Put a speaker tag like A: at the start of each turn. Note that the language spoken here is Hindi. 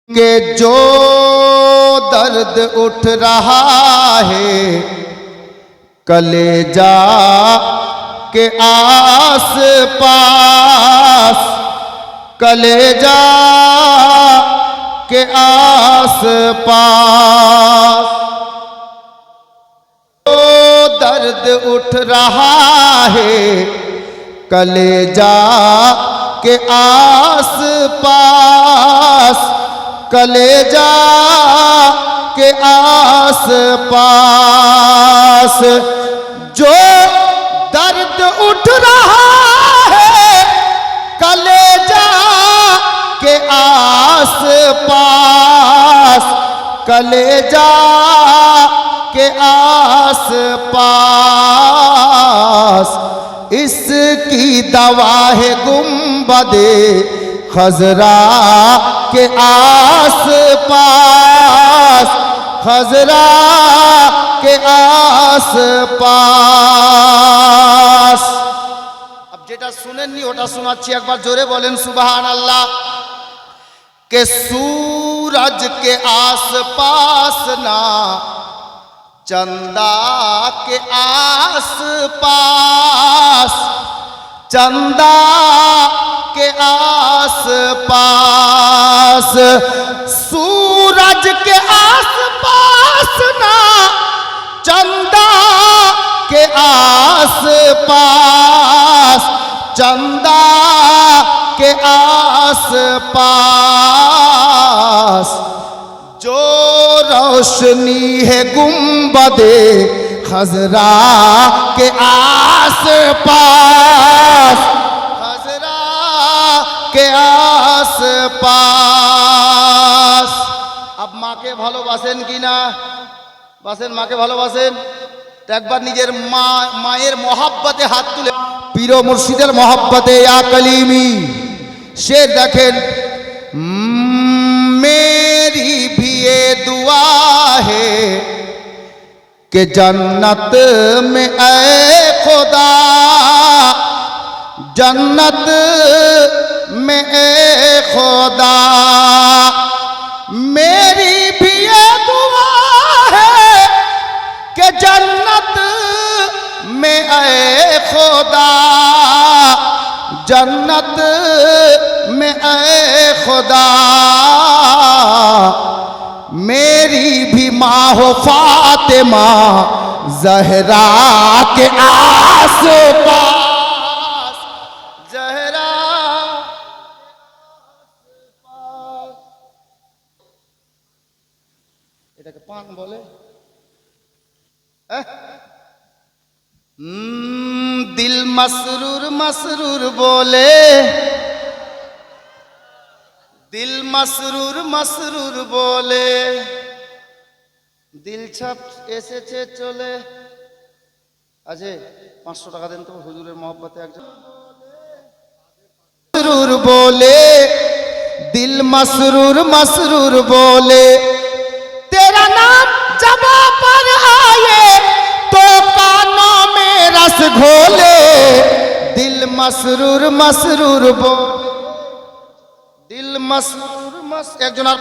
A: कि जो दर्द उठ रहा है कलेजा के आस पास, कलेजा के आस पास। जो दर्द उठ रहा है कलेजा के आस पास, कलेजा के आस पास। जो दर्द उठ रहा है कलेजा के आस पास, कलेजा के आस पास। इसकी दवा है गुंबदे खजरा के आस पास, खजरा के आस पास। अब जेटा सुनेनনি ওটা শোনাচ্ছি, একবার জোরে বলেন সুবহানাল্লাহ। के सूरज के आस पास ना चंदा के आस पास, चंदा के आस पास। सूरज के आस पास ना चंदा के आस पास, चंदा के आस पास। जो रोशनी है गुंबदे खजरा के आस पास, खजरा के आस पास। अब माँ के ভালোবাসেন কি না? বাসেন? মাকে ভালোবাসেন? তো একবার নিজের মায়ের মহব্বতে হাত তুলে পীর ও মুর্শিদের মহব্বতে ইয়া কলিমি সে দেখেন। मेरी भी ये दुआ है कि जन्नत में ऐ खुदा, जन्नत में ऐ खुदा। मेरी भी ये दुआ है कि जन्नत में ऐ खुदा, जन्नत में ऐ खुदा। मेरी भी माँ हो फातिमा ज़हरा के आस पास, ज़हरा এটাকে পান বলে। दिल मसरूर मसरूर बोले, दिल मसरूर मसरूर बोले। दिल छाप এসেছে চলে। আছে 500 টাকা দেন তো হুজুরের মহব্বতে একজন। मसरूर बोले, दिल मसरूर मसरूर बोले। तेरा नाम जबा पर आए तो कानों में रस घोले। दिल मसरूर मसरूर बोले, दिल मसरूर मस। एक जनार